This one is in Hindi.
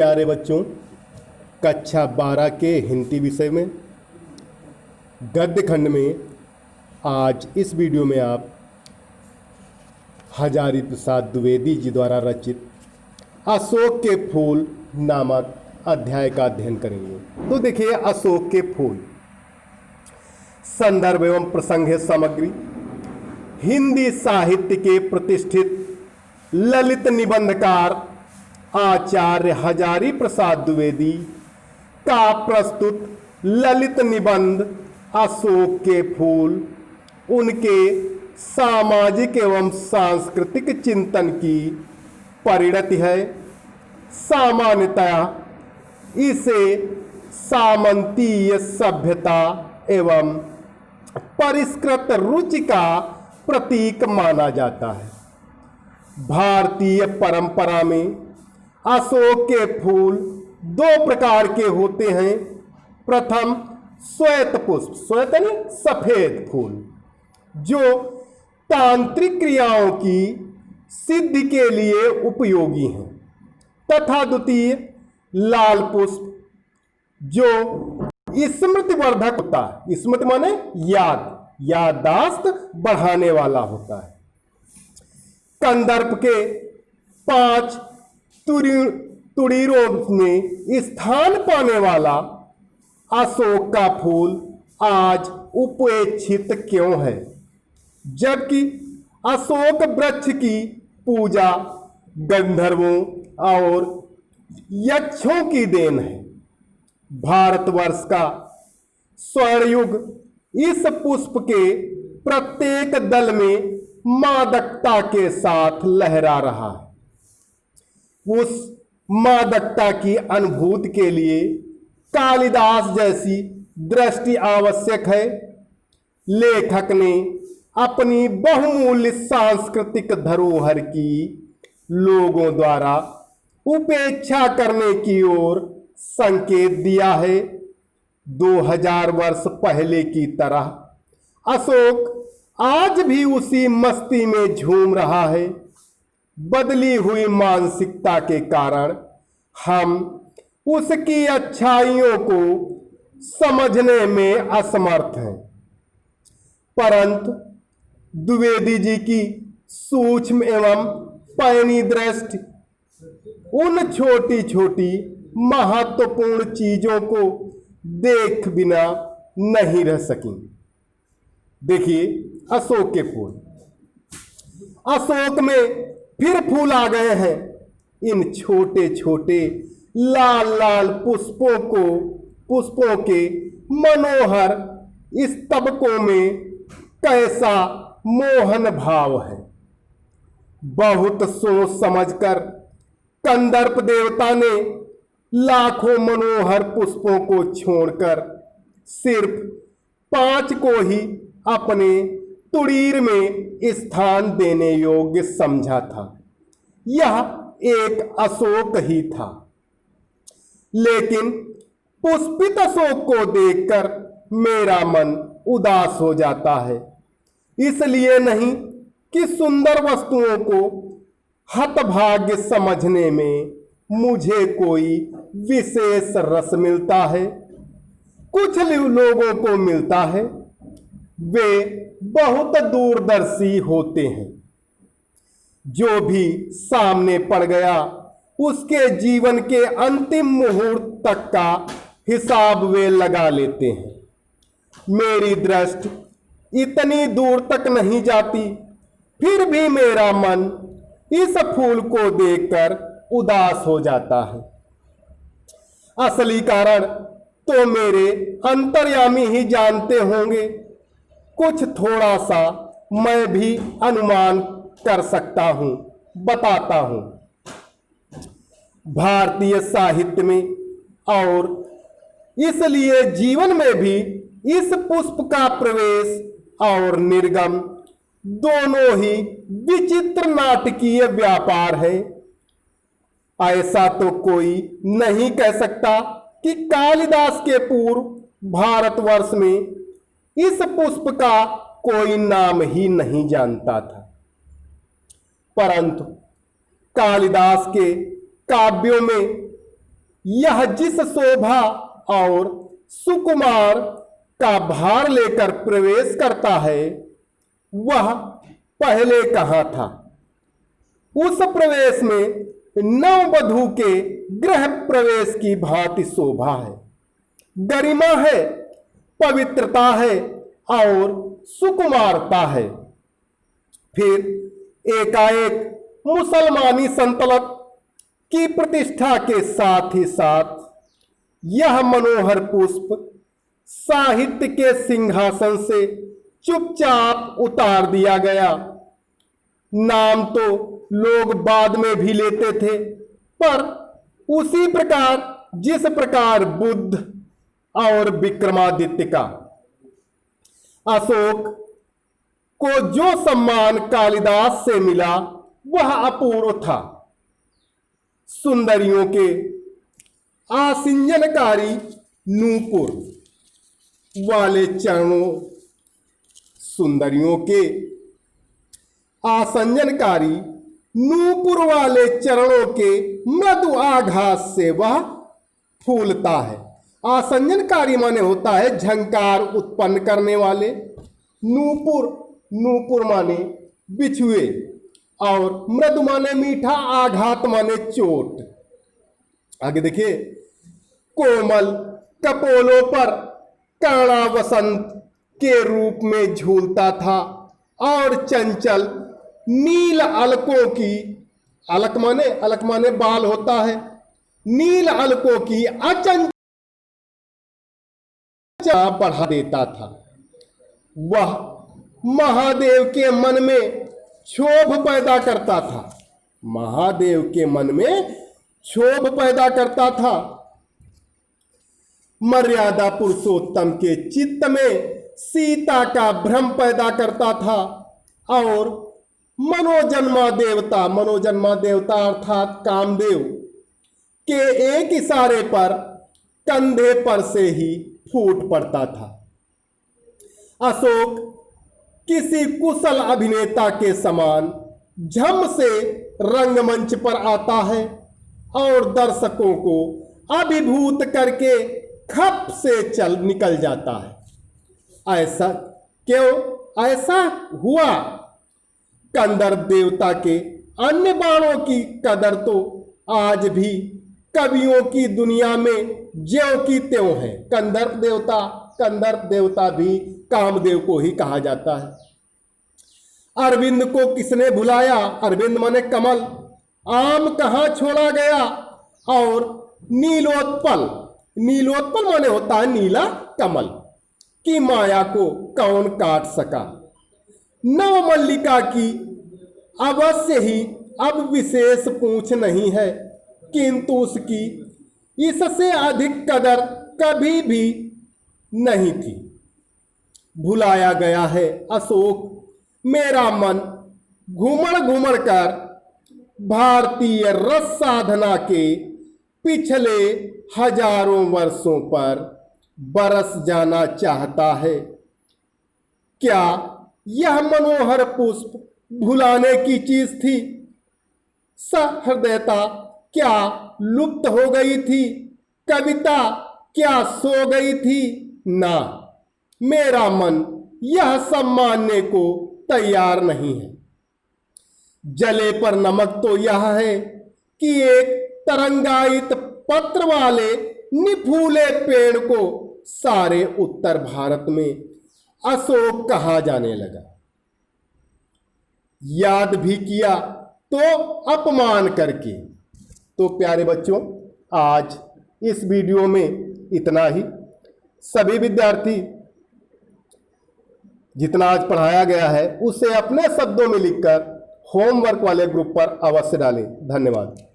प्यारे बच्चों, कक्षा 12 के हिंदी विषय में गद्य खंड में आज इस वीडियो में आप हजारी प्रसाद द्विवेदी जी द्वारा रचित अशोक के फूल नामक अध्याय का अध्ययन करेंगे। तो देखिए, अशोक के फूल। संदर्भ एवं प्रसंग है सामग्री हिंदी साहित्य के प्रतिष्ठित ललित निबंधकार आचार्य हजारी प्रसाद द्विवेदी का प्रस्तुत ललित निबंध अशोक के फूल उनके सामाजिक एवं सांस्कृतिक चिंतन की परिणति है। सामान्यतया इसे सामंतीय सभ्यता एवं परिष्कृत रुचि का प्रतीक माना जाता है। भारतीय परंपरा में अशोक के फूल दो प्रकार के होते हैं। प्रथम श्वेत पुष्प, श्वेत यानी सफेद फूल, जो तांत्रिक क्रियाओं की सिद्धि के लिए उपयोगी हैं, तथा द्वितीय लाल पुष्प, जो स्मृतिवर्धक होता है। स्मृति माने याददाश्त बढ़ाने वाला होता है। कंदर्प के 5 तुड़ीरों में स्थान पाने वाला अशोक का फूल आज उपेक्षित क्यों है, जबकि अशोक वृक्ष की पूजा गंधर्वों और यक्षों की देन है। भारतवर्ष का स्वर्णयुग इस पुष्प के प्रत्येक दल में मादकता के साथ लहरा रहा है। उस मादकता की अनुभूति के लिए कालिदास जैसी दृष्टि आवश्यक है। लेखक ने अपनी बहुमूल्य सांस्कृतिक धरोहर की लोगों द्वारा उपेक्षा करने की ओर संकेत दिया है। 2000 वर्ष पहले की तरह अशोक आज भी उसी मस्ती में झूम रहा है। बदली हुई मानसिकता के कारण हम उसकी अच्छाइयों को समझने में असमर्थ हैं, परंतु द्विवेदी जी की सूक्ष्म एवं पैनी दृष्टि उन छोटी छोटी महत्वपूर्ण चीजों को देख बिना नहीं रह सकी। देखिए, अशोक के फूल। अशोक में फिर फूल आ गए हैं। इन छोटे छोटे लाल लाल पुष्पों के मनोहर स्तबकों में कैसा मोहन भाव है। बहुत सोच समझकर कंदर्प देवता ने लाखों मनोहर पुष्पों को छोड़कर सिर्फ 5 को ही अपने तुड़ीर में स्थान देने योग्य समझा था। यह एक अशोक ही था। लेकिन पुष्पित अशोक को देखकर मेरा मन उदास हो जाता है। इसलिए नहीं कि सुंदर वस्तुओं को हतभाग्य समझने में मुझे कोई विशेष रस मिलता है। कुछ लोगों को मिलता है, वे बहुत दूरदर्शी होते हैं। जो भी सामने पड़ गया उसके जीवन के अंतिम मुहूर्त तक का हिसाब वे लगा लेते हैं। मेरी दृष्टि इतनी दूर तक नहीं जाती, फिर भी मेरा मन इस फूल को देखकर उदास हो जाता है। असली कारण तो मेरे अंतर्यामी ही जानते होंगे। कुछ थोड़ा सा मैं भी अनुमान कर सकता हूं, बताता हूं। भारतीय साहित्य में और इसलिए जीवन में भी इस पुष्प का प्रवेश और निर्गम दोनों ही विचित्र नाटकीय व्यापार है। ऐसा तो कोई नहीं कह सकता कि कालिदास के पूर्व भारतवर्ष में इस पुष्प का कोई नाम ही नहीं जानता था, परंतु कालिदास के काव्यों में यह जिस शोभा और सुकुमार का भार लेकर प्रवेश करता है वह पहले कहाँ था। उस प्रवेश में नववधू के गृह प्रवेश की भांति शोभा है, गरिमा है, पवित्रता है और सुकुमारता है। फिर एकाएक मुसलमानी सल्तनत की प्रतिष्ठा के साथ ही साथ यह मनोहर पुष्प साहित्य के सिंहासन से चुपचाप उतार दिया गया। नाम तो लोग बाद में भी लेते थे, पर उसी प्रकार जिस प्रकार बुद्ध और विक्रमादित्य का, अशोक को जो सम्मान कालिदास से मिला वह अपूर्व था। सुंदरियों के आसिंजनकारी नूपुर वाले चरणों, सुंदरियों के आसंजनकारी नूपुर वाले चरणों के मृदु आघात से वह फूलता है। आसंजनकारी माने होता है झंकार उत्पन्न करने वाले, नूपुर, नूपुर माने बिछुए, और मृदु माने मीठा, आघात माने चोट। आगे देखिए, कोमल कपोलों पर काणा वसंत के रूप में झूलता था और चंचल नील अलकों की, अलक माने बाल होता है, नील अलकों की अचंचल बढ़ा देता था। वह महादेव के मन में क्षोभ पैदा करता था, महादेव के मन में क्षोभ पैदा करता था। मर्यादा पुरुषोत्तम के चित्त में सीता का भ्रम पैदा करता था और मनोजन्मा देवता अर्थात कामदेव के एक इशारे पर कंधे पर से ही फूट पड़ता था। अशोक किसी कुशल अभिनेता के समान झम से रंगमंच पर आता है और दर्शकों को अभिभूत करके खप से निकल जाता है। ऐसा क्यों ऐसा हुआ? कंदर्प देवता के अन्य बाणों की कदर तो आज भी कवियों की दुनिया में ज्यों की त्यों है। कंदर्प देवता भी कामदेव को ही कहा जाता है। अरविंद को किसने भुलाया? अरविंद माने कमल। आम कहाँ छोड़ा गया? और नीलोत्पल माने होता है नीला कमल की माया को कौन काट सका? नवमल्लिका की अवश्य ही अब विशेष पूछ नहीं है, किंतु उसकी इससे अधिक कदर कभी भी नहीं थी। भुलाया गया है अशोक। मेरा मन घूमड़ कर भारतीय रस साधना के पिछले हजारों वर्षों पर बरस जाना चाहता है। क्या यह मनोहर पुष्प भुलाने की चीज थी? सहृदयता क्या लुप्त हो गई थी? कविता क्या सो गई थी? ना, मेरा मन यह सब मानने को तैयार नहीं है। जले पर नमक तो यह है कि एक तरंगायित पत्र वाले निफूले पेड़ को सारे उत्तर भारत में अशोक कहा जाने लगा। याद भी किया तो अपमान करके। तो प्यारे बच्चों, आज इस वीडियो में इतना ही। सभी विद्यार्थी जितना आज पढ़ाया गया है उसे अपने शब्दों में लिखकर होमवर्क वाले ग्रुप पर अवश्य डालें। धन्यवाद।